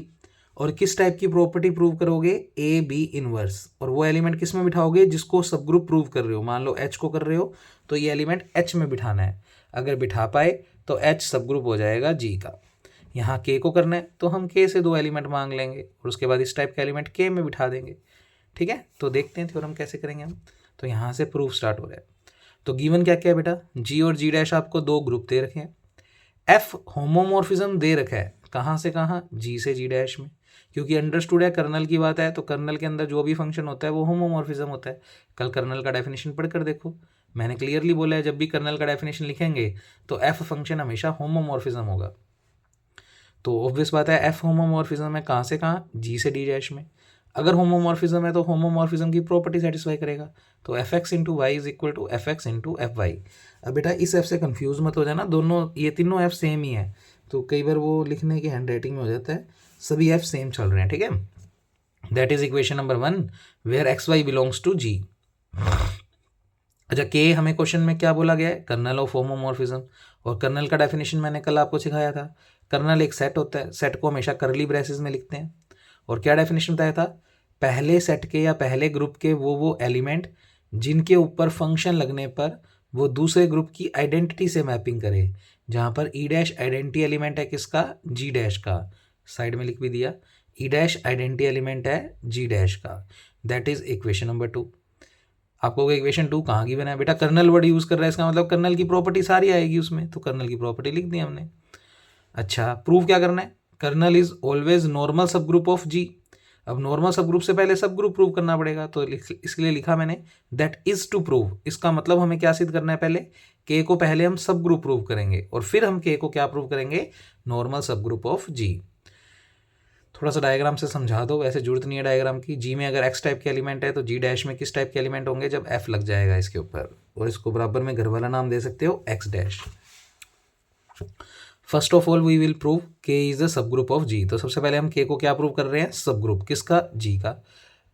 और किस टाइप की प्रॉपर्टी प्रूव करोगे, ए बी इनवर्स, और वो एलिमेंट किस में बिठाओगे, जिसको सब ग्रुप प्रूव कर रहे हो। मान लो H को कर रहे हो तो ये एलिमेंट H में बिठाना है, अगर बिठा पाए तो H सब ग्रुप हो जाएगा G का। यहाँ K को करना है तो हम K से 2 एलिमेंट मांग लेंगे और उसके बाद इस टाइप का एलिमेंट K में बिठा देंगे। ठीक है, तो देखते हैं थ्योरम कैसे करेंगे हम। तो यहाँ से प्रूफ स्टार्ट हो रहा है। तो गिवन क्या क्या है बेटा, G और G डैश आपको 2 ग्रुप दे रखे हैं, F होमोमॉर्फिज्म दे रखा है, कहाँ से कहाँ, G से G डैश में, क्योंकि अंडरस्टूड है कर्नल की बात है तो कर्नल के अंदर जो भी फंक्शन होता है वो होमोमॉर्फिज्म होता है। कल कर्नल का डेफिनेशन पढ़कर देखो, मैंने क्लियरली बोला है जब भी कर्नल का डेफिनेशन लिखेंगे तो एफ फंक्शन हमेशा होमोमॉर्फिज्म होगा। तो ऑब्वियस बात है एफ होमोमॉर्फिज्म है कहाँ से कहाँ, जी से डी डैश में। अगर होमोमॉर्फिज्म है तो होमोमॉर्फिज्म की प्रॉपर्टी सेटिस्फाई करेगा, तो F X into Y is equal to F X into F Y. अब बेटा इस एफ से कंफ्यूज मत हो जाना, दोनों ये तीनों एफ सेम ही है, तो कई बार वो लिखने की हैंड राइटिंग में हो जाता है, सभी एफ सेम चल रहे हैं। ठीक है, that is equation number 1 where X Y belongs to G. अच्छा, के हमें क्वेश्चन में क्या बोला गया है, कर्नल ऑफ होमोमॉर्फिज्म, और कर्नल का डेफिनेशन मैंने कल आपको सिखाया था, कर्नल एक सेट होता है, सेट को हमेशा करली ब्रेसेस में लिखते हैं, और क्या डेफिनेशन बताया था, पहले सेट के या पहले ग्रुप के वो एलिमेंट जिनके ऊपर फंक्शन लगने पर वो दूसरे ग्रुप की आइडेंटिटी से मैपिंग करे, जहाँ पर ई डैश आइडेंटिटी एलिमेंट है किसका, जी डैश का, साइड में लिख भी दिया, ई डैश आइडेंटिटी एलिमेंट है जी डैश का, दैट इज इक्वेशन नंबर 2। आपको इक्वेशन 2 कहाँ की बना है बेटा, कर्नल वर्ड यूज़ कर रहा है, इसका मतलब कर्नल की प्रॉपर्टी सारी आएगी उसमें, तो कर्नल की प्रॉपर्टी लिख दी हमने। अच्छा, प्रूफ क्या करना है, colonel is always normal subgroup of जी। अब नॉर्मल सब ग्रुप से पहले सब ग्रुप प्रूव करना पड़ेगा, तो इसके लिए लिखा मैंने दैट इज टू प्रूव, इसका मतलब हमें क्या सिद्ध करना है, पहले के को पहले हम सब ग्रुप प्रूव करेंगे और फिर हम के को क्या प्रूव करेंगे, नॉर्मल सब ग्रुप ऑफ जी। थोड़ा सा डायग्राम से समझा दो, वैसे जरूरत नहीं है डायग्राम की। जी में अगर एक्स टाइप के एलिमेंट है तो जी डैश में किस टाइप के एलिमेंट होंगे, जब एफ लग जाएगा इसके ऊपर, और इसको बराबर में घर वाला नाम दे सकते हो X dash. First of all we will prove K is a subgroup of जी। तो सबसे पहले हम के को क्या प्रूव कर रहे हैं, सब ग्रुप किसका, जी का।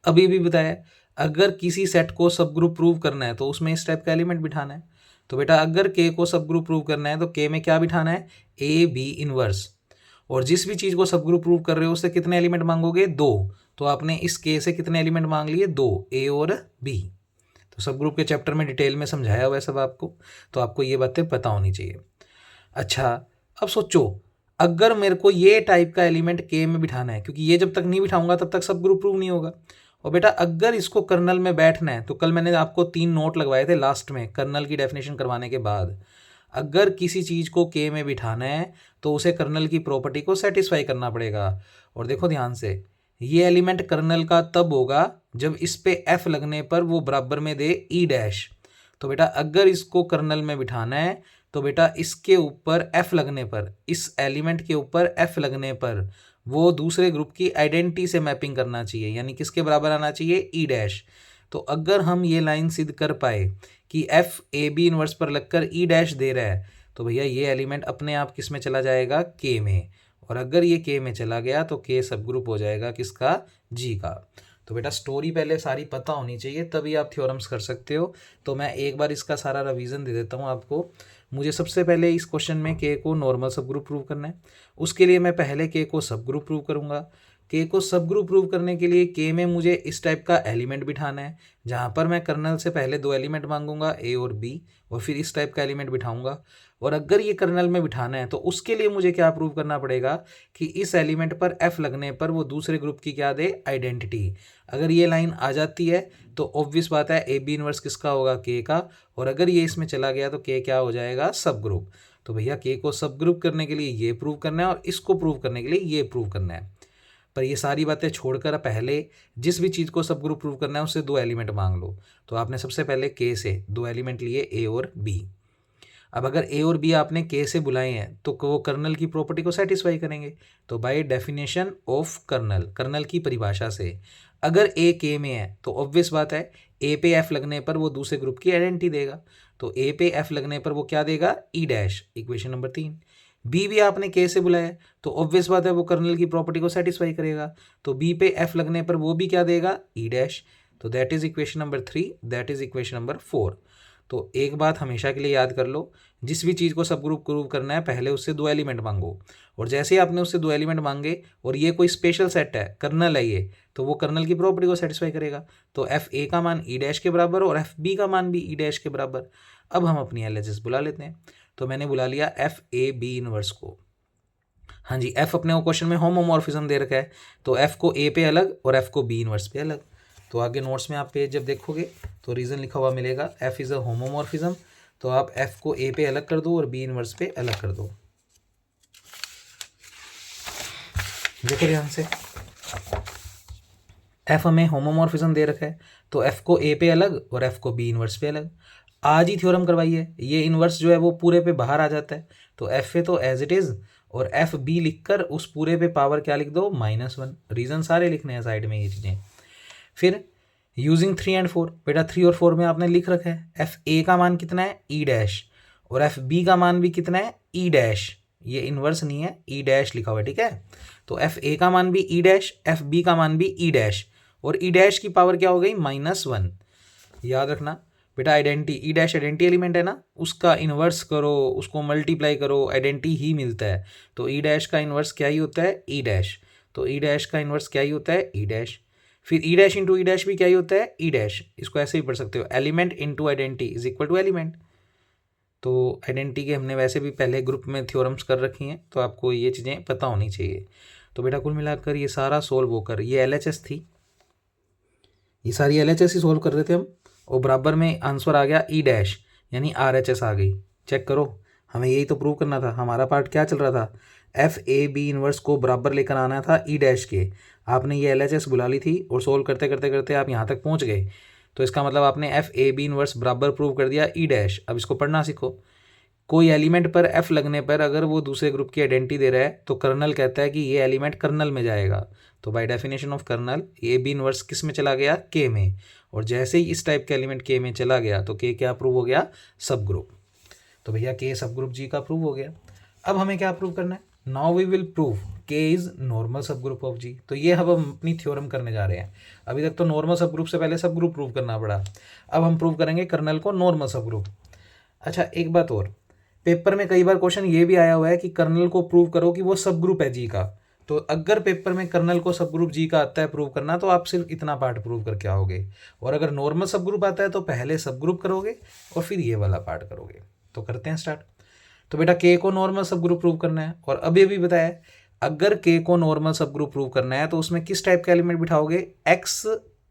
अभी भी बताया अगर किसी सेट को सब ग्रुप प्रूव करना है तो उसमें इस टाइप का एलिमेंट बिठाना है। तो बेटा अगर के को सब ग्रुप प्रूव करना है तो के में क्या बिठाना है, ए बी इनवर्स, और जिस भी चीज़ को सब ग्रुप प्रूव कर रहे हो उससे कितने एलिमेंट मांगोगे, 2। तो आपने इस के से कितने एलिमेंट मांग लिए, 2, ए और बी। तो सब ग्रुप के चैप्टर में डिटेल में समझाया हुआ है सब आपको, तो आपको ये बातें पता होनी चाहिए। अच्छा, अब सोचो अगर मेरे को ये टाइप का एलिमेंट के में बिठाना है, क्योंकि ये जब तक नहीं बिठाऊंगा तब तक सब ग्रुप प्रूव नहीं होगा। और बेटा अगर इसको कर्नल में बैठना है तो कल मैंने आपको 3 नोट लगवाए थे लास्ट में कर्नल की डेफिनेशन करवाने के बाद, अगर किसी चीज़ को के में बिठाना है तो उसे कर्नल की प्रॉपर्टी को सेटिस्फाई करना पड़ेगा। और देखो ध्यान से, ये एलिमेंट कर्नल का तब होगा जब इस पे एफ लगने पर वो बराबर में दे ई डैश। तो बेटा अगर इसको कर्नल में बिठाना है तो बेटा इसके ऊपर एफ लगने पर, इस एलिमेंट के ऊपर एफ लगने पर वो दूसरे ग्रुप की आइडेंटिटी से मैपिंग करना चाहिए, यानी किसके बराबर आना चाहिए, ई डैश। तो अगर हम ये लाइन सिद्ध कर पाए कि एफ ए बी इनवर्स पर लगकर ई डैश दे रहा है तो भैया ये एलिमेंट अपने आप किस में चला जाएगा, के में, और अगर ये के में चला गया तो के सब ग्रुप हो जाएगा किसका, जी का। तो बेटा स्टोरी पहले सारी पता होनी चाहिए तभी आप थ्योरम्स कर सकते हो। तो मैं एक बार इसका सारा रिवीजन दे देता हूँ आपको। मुझे सबसे पहले इस क्वेश्चन में के को नॉर्मल सब ग्रुप प्रूव करना है, उसके लिए मैं पहले के को सब ग्रुप प्रूव करूँगा। के को सब ग्रुप प्रूव करने के लिए के में मुझे इस टाइप का एलिमेंट बिठाना है, जहाँ पर मैं कर्नल से पहले 2 एलिमेंट मांगूंगा, ए और बी, और फिर इस टाइप का एलिमेंट बिठाऊंगा। और अगर ये कर्नल में बिठाना है तो उसके लिए मुझे क्या प्रूव करना पड़ेगा कि इस एलिमेंट पर एफ लगने पर वो दूसरे ग्रुप की क्या दे, आइडेंटिटी। अगर ये लाइन आ जाती है तो ऑब्वियस बात है ए बी इनवर्स किसका होगा, के का, और अगर ये इसमें चला गया तो के क्या हो जाएगा, सब ग्रुप। तो भैया के को सब ग्रुप करने के लिए ये प्रूव करना है और इसको प्रूव करने के लिए ये प्रूव करना है। पर ये सारी बातें छोड़कर पहले जिस भी चीज़ को सब ग्रुप प्रूव करना है उससे 2 एलिमेंट मांग लो। तो आपने सबसे पहले के से 2 एलिमेंट लिए, ए और बी। अब अगर ए और बी आपने के से बुलाए हैं तो वो कर्नल की प्रॉपर्टी को सेटिस्फाई करेंगे। तो by definition of kernel, kernel की परिभाषा से अगर ए के में है तो ऑब्वियस बात है ए पे एफ लगने पर वो दूसरे ग्रुप की आइडेंटिटी देगा। तो ए पे एफ लगने पर वो क्या देगा, E dash, equation number 3। B भी आपने के से बुलाया तो ऑब्वियस बात है वो कर्नल की प्रॉपर्टी को सेटिस्फाई करेगा। तो बी पे एफ लगने पर वो भी क्या देगा, ई डैश। तो that is equation number 3, that is equation number 4। तो एक बात हमेशा के लिए याद कर लो, जिस भी चीज़ को सब ग्रुप प्रूव करना है पहले उससे 2 एलिमेंट मांगो, और जैसे ही आपने उससे 2 एलिमेंट मांगे और ये कोई स्पेशल सेट है, कर्नल है ये, तो वो कर्नल की प्रॉपर्टी को सेटिस्फाई करेगा। तो एफ ए का मान ई डैश के बराबर और एफ बी का मान भी ई डैश के बराबर। अब हम अपनी एलएचएस बुला लेते हैं। तो मैंने बुला लिया एफ ए बी इनवर्स को। हाँ जी, एफ अपने को क्वेश्चन में होमोमॉर्फिज्म दे रखा है, तो एफ को ए पे अलग और एफ को बी इनवर्स पे अलग। तो आगे नोट्स में आप पेज जब देखोगे तो रीज़न लिखा हुआ मिलेगा, एफ इज़ अ होमोमॉर्फिज्म। तो आप एफ को ए पे अलग कर दो और बी इनवर्स पे अलग कर दो। देखो ध्यान से, एफ हमें होमोमॉर्फिज्म दे रखा है, तो एफ को ए पे अलग और एफ को बी इनवर्स पे अलग। आज ही थ्योरम करवाई है, ये इनवर्स जो है वो पूरे पे बाहर आ जाता है, तो एफ ए तो एज इट इज़ और एफ बी लिखकर उस पूरे पे पावर क्या लिख दो, -1। रीज़न सारे लिखने हैं साइड में ये चीज़ें। फिर यूजिंग 3 और 4, बेटा 3 और 4 में आपने लिख रखा है एफ ए का मान कितना है, ई डैश, और एफ बी का मान भी कितना है, ई डैश। ये इनवर्स नहीं है, ई डैश लिखा हुआ है, ठीक है। तो एफ ए का मान भी ई डैश, एफ बी का मान भी ई डैश, और ई डैश की पावर क्या हो गई, -1। याद रखना बेटा, आइडेंटिटी, ई डैश आइडेंटिटी एलिमेंट है ना, उसका इन्वर्स करो, उसको मल्टीप्लाई करो, आइडेंटिटी ही मिलता है। तो ई डैश का इन्वर्स क्या ही होता है, ई डैश। तो ई डैश का इन्वर्स क्या ही होता है, ई डैश। फिर ई डैश इंटू ई डैश भी क्या ही होता है, ई डैश। इसको ऐसे भी पढ़ सकते हो, element into identity is equal to element. तो आइडेंटिटी के हमने वैसे भी पहले ग्रुप में थ्योरम्स कर रखी हैं, तो आपको ये चीज़ें पता होनी चाहिए। तो बेटा कुल मिलाकर ये सारा सोल्व होकर, ये एलएचएस थी, ये सारी एलएचएस ही सोल्व कर रहे थे हम, और बराबर में आंसर आ गया ई डैश, यानी आरएचएस आ गई। चेक करो, हमें यही तो प्रूव करना था। हमारा पार्ट क्या चल रहा था, एफ ए बी इनवर्स को बराबर लेकर आना था ई डैश के। आपने ये एलएचएस बुला ली थी और सोल्व करते करते करते आप यहाँ तक पहुँच गए, तो इसका मतलब आपने एफ ए बी इनवर्स बराबर प्रूव कर दिया ई डैश। अब इसको पढ़ना सीखो। कोई एलिमेंट पर एफ लगने पर अगर वो दूसरे ग्रुप की आइडेंटिटी दे रहा है, तो कर्नल कहता है कि ये एलिमेंट कर्नल में जाएगा। तो by definition of kernel A B inverse किस में चला गया, के में। और जैसे ही इस टाइप के एलिमेंट के में चला गया तो के क्या प्रूव हो गया, सब ग्रुप। तो भैया के सब ग्रुप जी का प्रूव हो गया। अब हमें क्या प्रूव करना है, now we will prove K is normal subgroup of जी। तो ये अब हम अपनी थ्योरम करने जा रहे हैं। अभी तक तो नॉर्मल सब ग्रुप से पहले सब ग्रुप प्रूव करना पड़ा, अब हम प्रूव करेंगे कर्नल को नॉर्मल सब ग्रुप। अच्छा एक बात और, पेपर में कई बार क्वेश्चन ये भी आया हुआ है कि कर्नल को प्रूव करो कि वो सब ग्रुप है जी का। तो अगर पेपर में कर्नल को सब ग्रुप जी का आता है प्रूव करना, तो आप सिर्फ इतना पार्ट प्रूव करके आओगे, और अगर नॉर्मल सब ग्रुप आता है तो पहले सब ग्रुप करोगे और फिर ये वाला पार्ट करोगे। तो करते हैं स्टार्ट। तो बेटा के को नॉर्मल सब ग्रुप प्रूव करना है, और अभी अभी बताया अगर के को नॉर्मल सब ग्रुप प्रूव करना है तो उसमें किस टाइप का एलिमेंट बिठाओगे, एक्स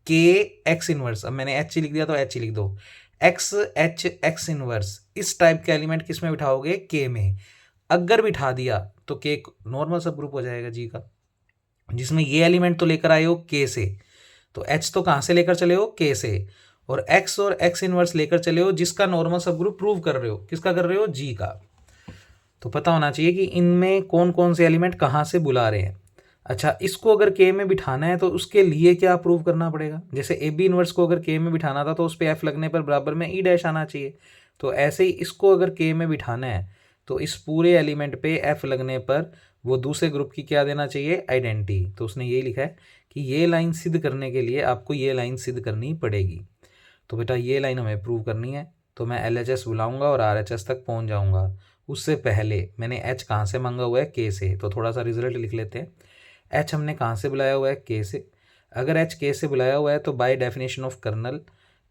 के एक्स इनवर्स। अब मैंने एच ही लिख दिया तो एच ही लिख दो, एक्स एच एक्स इनवर्स। इस टाइप के एलिमेंट किस में बिठाओगे, के में। अगर बिठा दिया तो के नॉर्मल सब ग्रुप हो जाएगा जी का, जिसमें ये एलिमेंट तो लेकर आए हो के से, तो एच तो कहाँ से लेकर चले हो, के से, और एक्स इनवर्स लेकर चले हो जिसका नॉर्मल सब ग्रुप प्रूव कर रहे हो, किसका कर रहे हो, जी का। तो पता होना चाहिए कि इनमें कौन कौन से एलिमेंट कहाँ से बुला रहे हैं। अच्छा, इसको अगर के में बिठाना है तो उसके लिए क्या प्रूव करना पड़ेगा, जैसे ए बी इनवर्स को अगर के में बिठाना था तो उस पर एफ लगने पर बराबर में ई डैश आना चाहिए। तो ऐसे ही इसको अगर के में बिठाना है तो इस पूरे एलिमेंट पे एफ लगने पर वो दूसरे ग्रुप की क्या देना चाहिए, आइडेंटिटी। तो उसने ये लिखा है कि ये लाइन सिद्ध करने के लिए आपको ये लाइन सिद्ध करनी पड़ेगी। तो बेटा ये लाइन हमें प्रूव करनी है, तो मैं एलएचएस बुलाऊंगा और आरएचएस तक पहुंच जाऊंगा। उससे पहले मैंने एच कहाँ से मांगा हुआ है, के से। तो थोड़ा सा रिजल्ट लिख लेते हैं। एच हमने कहाँ से बुलाया हुआ है, के से। अगर एच के से बुलाया हुआ है तो by definition of kernel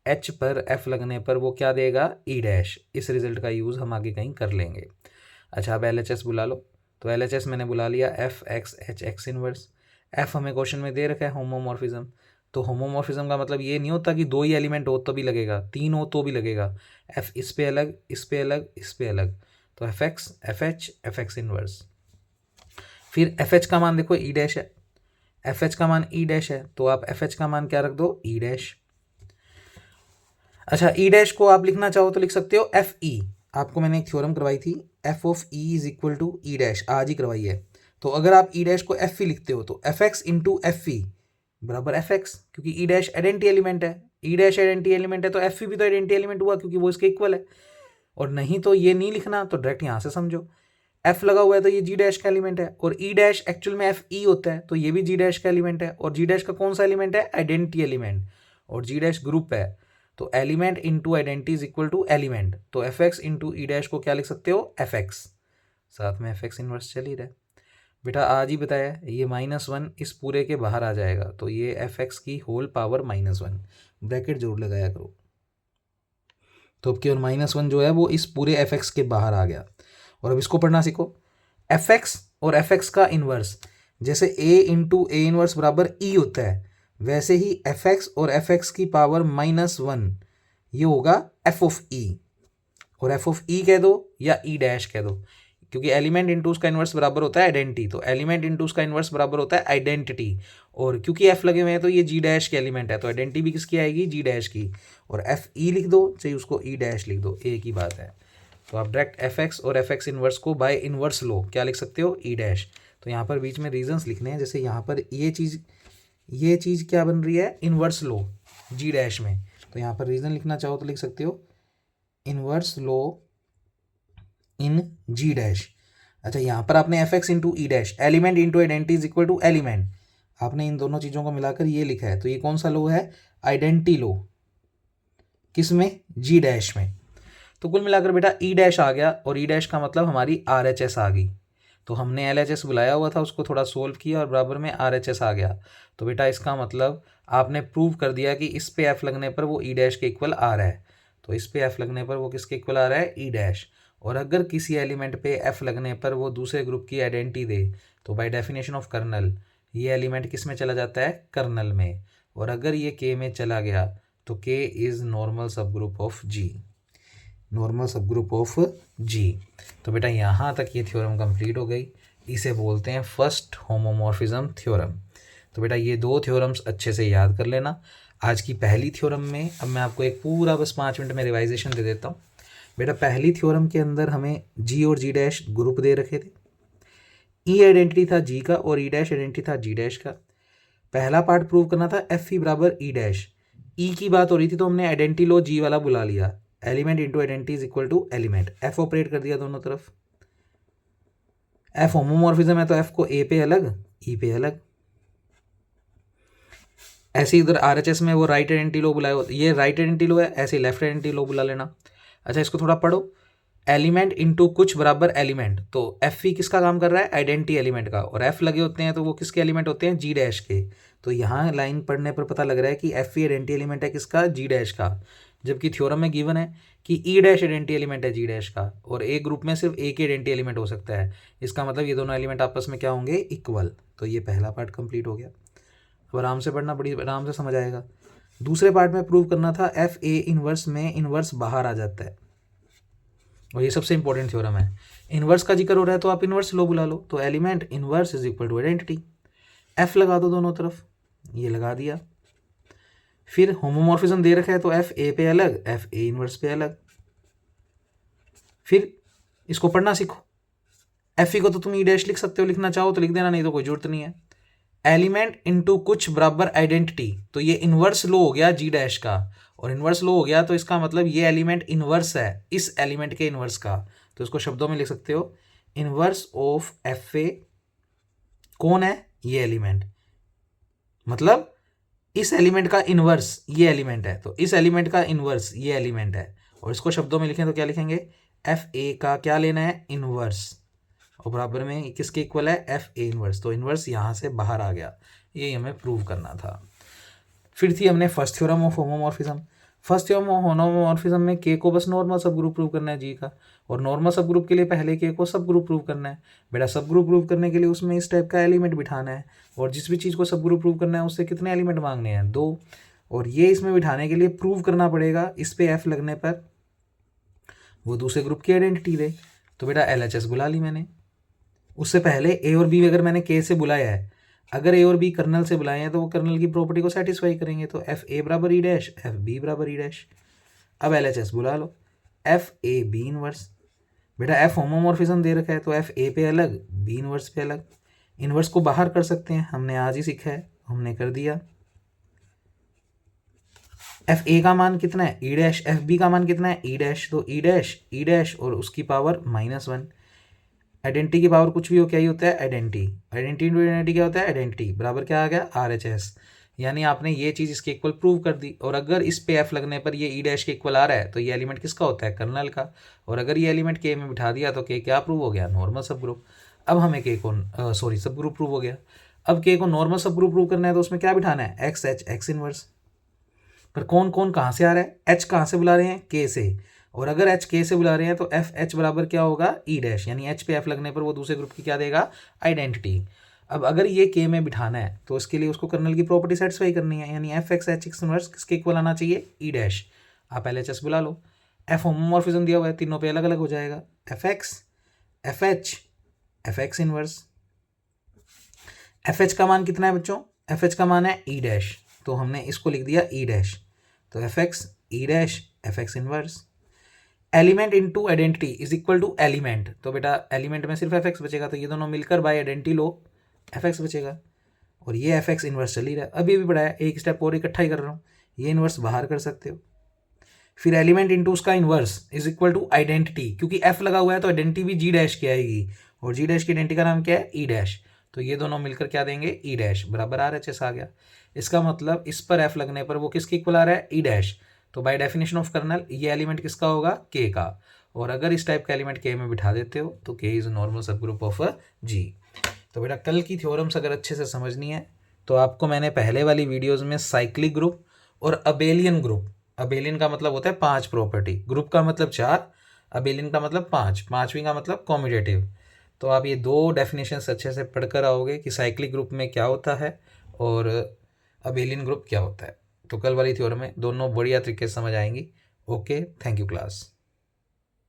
H पर एफ लगने पर वो क्या देगा, ई डैश। इस रिजल्ट का यूज़ हम आगे कहीं कर लेंगे। अच्छा अब एलएचएस बुला लो। तो एलएचएस मैंने बुला लिया, F x H x inverse. F हमें क्वेश्चन में दे रखा है होमोमॉर्फिज्म। तो होमोमॉर्फिज्म का मतलब ये नहीं होता कि 2 ही एलिमेंट हो तो भी लगेगा, 3 हो तो भी लगेगा। एफ इस पे अलग, इस पे अलग, इस पे अलग। तो F x F H F X inverse. फिर एफ एच का मान देखो ई डैश है, एफ एच का मान ई डैश है, तो आप एफ एच का मान क्या रख दो, ई डैश। अच्छा ई डैश को आप लिखना चाहो तो लिख सकते हो एफ ई। आपको मैंने एक थ्योरम करवाई थी, F of E is equal to E dash, आज ही करवाई है। तो अगर आप ई डैश को एफ ई लिखते हो तो F X into F E बराबर एफ एक्स, क्योंकि ई डैश आइडेंटिटी एलिमेंट है। ई डैश आइडेंटिटी एलिमेंट है तो एफ ई भी तो आइडेंटिटी एलिमेंट हुआ, क्योंकि वो इसके इक्वल है। और नहीं तो ये नहीं लिखना, तो डायरेक्ट यहाँ से समझो, एफ लगा हुआ है तो ये जी डैश का एलिमेंट है, और ई डैश एक्चुअल में एफ ई होता है, तो ये भी जी डैश का एलिमेंट है। और जी डैश का कौन सा एलिमेंट है, आइडेंटिटी एलिमेंट, और जी डैश ग्रुप है। तो element into identity is equal to element, तो F X into E dash को क्या लिख सकते हो, एफ एक्स, साथ में एफ एक्स इनवर्स चल ही रहा है। बेटा आज ही बताया ये -1 इस पूरे के बाहर आ जाएगा, तो ये एफ एक्स की होल पावर -1, ब्रैकेट जरूर लगाया करो। तो अब केवल -1 जो है वो इस पूरे एफ एक्स के बाहर आ गया। और अब इसको पढ़ना सीखो, एफ एक्स और एफ एक्स का इन्वर्स, जैसे ए इंटू ए इनवर्स बराबर ई होता है, वैसे ही एफ एक्स और एफ एक्स की पावर -1 ये होगा एफ ऑफ ई, और एफ ऑफ ई कह दो या ई डैश कह दो, क्योंकि एलिमेंट इंटू उसका इन्वर्स बराबर होता है आइडेंटिटी, तो एलिमेंट इंटू उसका इन्वर्स बराबर होता है आइडेंटिटी, और क्योंकि एफ लगे हुए हैं तो ये जी डैश के एलिमेंट है, तो आइडेंटिटी भी किसकी आएगी, जी डैश की, और एफ ई लिख दो चाहे उसको ई डैश लिख दो, एक ही बात है। तो आप डायरेक्ट एफ एक्स और एफ एक्स इन्वर्स को बाय इन्वर्स लो क्या लिख सकते हो, ई डैश। तो यहाँ पर बीच में रीजंस लिखने हैं, जैसे यहाँ पर ये चीज़ क्या बन रही है, इन्वर्स लो जी डैश में, तो यहाँ पर रीजन लिखना चाहो तो लिख सकते हो इन्वर्स लो इन जी डैश। अच्छा यहाँ पर आपने F X into E dash, element into identity is equal to element, आपने इन दोनों चीज़ों को मिलाकर ये लिखा है, तो ये कौन सा लो है, आइडेंटिटी लो, किस में, जी डैश में। तो कुल मिलाकर बेटा ई डैश आ गया, और ई डैश का मतलब हमारी आर एच एस आ गई, तो हमने एल एच एस बुलाया हुआ था उसको थोड़ा सोल्व किया और बराबर में आर एच एस आ गया। तो बेटा इसका मतलब आपने प्रूव कर दिया कि इस पे एफ लगने पर वो ई डैश के इक्वल आ रहा है, तो इस पे एफ लगने पर वो किसके इक्वल आ रहा है, ई डैश। और अगर किसी एलिमेंट पे एफ लगने पर वो दूसरे ग्रुप की आइडेंटिटी दे, तो बाय डेफिनेशन ऑफ कर्नल ये एलिमेंट किस में चला जाता है, कर्नल में, और अगर ये के में चला गया तो के is normal subgroup of ji, normal subgroup of जी। तो बेटा यहाँ तक ये थ्योरम कंप्लीट हो गई, इसे बोलते हैं फर्स्ट होमोमॉर्फिज्म थ्योरम। तो बेटा ये दो थ्योरम्स अच्छे से याद कर लेना। आज की पहली थ्योरम में अब मैं आपको एक पूरा बस 5 मिनट में रिवाइजेशन दे देता हूँ। बेटा पहली थ्योरम के अंदर हमें जी और जी डैश ग्रुप दे रखे थे, ई आइडेंटिटी था जी का और ई डैश आइडेंटिटी था जी डैश का। पहला पार्ट प्रूव करना था एफ ई बराबर ई डैश, ई की बात हो रही थी तो हमने आइडेंटिटी लो जी वाला बुला लिया, element into identity is equal to element, F operate कर दिया दोनों तरफ। एफ होमोमॉर्फिज्म है तो एफ को ए पे अलग ई पे अलग, ऐसे इधर आर एच एस में वो राइट आइडेंटिटी लो बुलाया, ये राइट आइडेंटिटी लो है, ऐसे लेफ्ट आइडेंटिटी लो बुला लेना। अच्छा इसको थोड़ा पढ़ो, एलिमेंट इंटू कुछ बराबर एलिमेंट, तो एफ ई किसका काम कर रहा है, आइडेंटिटी एलिमेंट का, और एफ लगे होते हैं तो वो किसके एलिमेंट होते हैं, जी डैश के। तो यहाँ लाइन पढ़ने पर पता लग रहा है कि एफ ई आइडेंटिटी एलिमेंट है किसका, जी डैश का, जबकि थ्योरम में गिवन है कि ई डैश आइडेंटिटी एलिमेंट है जी डैश का, और एक ग्रुप में सिर्फ एक ही आइडेंटिटी एलिमेंट हो सकता है, इसका मतलब ये दोनों एलिमेंट आपस में क्या होंगे, इक्वल। तो ये पहला पार्ट कंप्लीट हो गया। अब आराम से पढ़ना, बड़ी आराम से समझ आएगा। दूसरे पार्ट में प्रूव करना था एफ ए इनवर्स में इनवर्स बाहर आ जाता है, और ये सबसे इंपॉर्टेंट थ्योरम है। इनवर्स का जिक्र हो रहा है तो आप इनवर्स लो बुला लो, तो element inverse is equal to identity, F लगा दो दोनों तरफ, ये लगा दिया। फिर होमोमॉर्फिज्म दे रखा है तो एफ ए पे अलग एफ ए इनवर्स पे अलग। फिर इसको पढ़ना सीखो, एफ ई को तो तुम ई डैश लिख सकते हो, लिखना चाहो तो लिख देना, नहीं तो कोई जरूरत नहीं है। एलिमेंट इंटू कुछ बराबर आइडेंटिटी, तो ये इनवर्स लो हो गया जी डैश का, और इनवर्स लो हो गया तो इसका मतलब ये एलिमेंट इनवर्स है इस एलिमेंट के इनवर्स का, तो इसको शब्दों में लिख सकते हो इनवर्स ऑफ एफ ए कौन है, ये एलिमेंट, मतलब इस एलिमेंट का इनवर्स ये एलिमेंट है, तो इस एलिमेंट का इनवर्स ये एलिमेंट है, और इसको शब्दों में लिखें तो क्या लिखेंगे, एफ ए का क्या लेना है, इनवर्स, और बराबर में किसके इक्वल है, एफ ए इनवर्स, तो इनवर्स यहाँ से बाहर आ गया, ये हमें प्रूव करना था। फिर थी हमने first theorem of homomorphism. First theorem of homomorphism में के को बस नॉर्मल सब ग्रुप प्रूव करना है जी का, और नॉर्मल सब ग्रुप के लिए पहले के को सब ग्रुप प्रूव करना है। बेटा सब ग्रुप प्रूव करने के लिए उसमें इस टाइप का एलिमेंट बिठाना है, और जिस भी चीज़ को सब ग्रुप प्रूव करना है उससे कितने एलिमेंट मांगने हैं, 2, और ये इसमें बिठाने के लिए प्रूव करना पड़ेगा इस पे एफ लगने पर वो दूसरे ग्रुप की आइडेंटिटी दे। तो बेटा एल एच एस बुला ली मैंने, उससे पहले ए और बी अगर मैंने के से बुलाया है, अगर ए और बी कर्नल से बुलाए हैं तो वो कर्नल की प्रॉपर्टी को सेटिस्फाई करेंगे, तो एफ ए बराबर ई डैश एफ बी बराबर ई डैश। अब एल एच एस बुला लो, एफ ए बी इनवर्स, बेटा एफ होमोमॉर्फिज्म दे रखा है तो एफ ए पे अलग बी इनवर्स पे अलग, इनवर्स को बाहर कर सकते हैं, हमने आज ही सीखा है, हमने कर दिया। एफ ए का मान कितना है, ई डैश, एफ बी का मान कितना है, ई डैश, तो ई डैश और उसकी पावर -1, आइडेंटिटी की पावर कुछ भी हो क्या ही होता है, आइडेंटिटी, आइडेंटिटी इंटू आइडेंटिटी क्या होता है, आइडेंटिटी, बराबर क्या आ गया, आर एच एस। यानी आपने ये चीज़ इसके इक्वल प्रूव कर दी। और अगर इस पे एफ लगने पर ये ई डैश के इक्वल आ रहा है तो ये एलिमेंट किसका होता है, कर्नल का। और अगर ये एलिमेंट के में बिठा दिया तो के क्या प्रूव हो गया, नॉर्मल सब ग्रुप। अब हमें के को सब ग्रुप प्रूव हो गया। अब के को नॉर्मल सब ग्रुप प्रूव करना है तो उसमें क्या बिठाना है, एक्स एच एक्स इनवर्स। पर कौन कौन कहाँ से आ रहा है, एच कहाँ से बुला रहे हैं, के से। और अगर एच के से बुला रहे हैं तो एफ एच बराबर क्या होगा, ई डैश। यानी एच पे एफ लगने पर वो दूसरे ग्रुप की क्या देगा, आइडेंटिटी। अब अगर ये के में बिठाना है तो इसके लिए उसको कर्नल की प्रॉपर्टी सेटिस्फाई करनी है। यानी F x H x inverse किसके इक्वल आना चाहिए, ई डैश। आप एल एच एस बुला लो। एफ होमोमॉर्फिज्म दिया हुआ है, तीनों पे अलग अलग हो जाएगा, F x F H F X inverse. F H का मान कितना है बच्चों, एफ एच का मान है ई डैश, तो हमने इसको लिख दिया ई डैश। तो F X E dash F X inverse. Element into identity is equal to element, तो बेटा एलिमेंट में सिर्फ एफ एक्स बचेगा, तो ये दोनों मिलकर बाय आइडेंटिटी लो, एफ एक्स बचेगा। और ये एफ एक्स इन्वर्स चल ही रहा है, अभी भी पढ़ा है, एक स्टेप और इकट्ठा ही कर रहा हूँ, ये इन्वर्स बाहर कर सकते हो। फिर एलिमेंट इनटू उसका inverse is equal to identity, क्योंकि एफ लगा हुआ है तो आइडेंटिटी भी जी डैश की आएगी, और जी डैश की आइडेंटिटी का नाम क्या है, ई डैश। तो ये दोनों मिलकर क्या देंगे, ई डैश बराबर आर एच एस आ गया। इसका मतलब इस पर एफ लगने पर वो किसके इक्वल आ रहा है, ई डैश। तो बाय डेफिनेशन ऑफ कर्नल ये एलिमेंट किसका होगा, के का। और अगर इस टाइप का एलिमेंट के में बिठा देते हो तो के is normal subgroup of जी। तो बेटा कल की थ्योरम्स अगर अच्छे से समझनी है तो आपको मैंने पहले वाली वीडियोस में साइक्लिक ग्रुप और अबेलियन ग्रुप, अबेलियन का मतलब होता है 5 प्रॉपर्टी, ग्रुप का मतलब 4, अबेलियन का मतलब 5, पांचवी का मतलब कॉम्यूटेटिव। तो आप ये 2 डेफिनेशंस अच्छे से पढ़कर आओगे कि साइक्लिक ग्रुप में क्या होता है और अबेलियन ग्रुप क्या होता है। तो कल वाली थ्योरम में दोनों बढ़िया तरीके से समझ आएंगी। Okay, thank you class.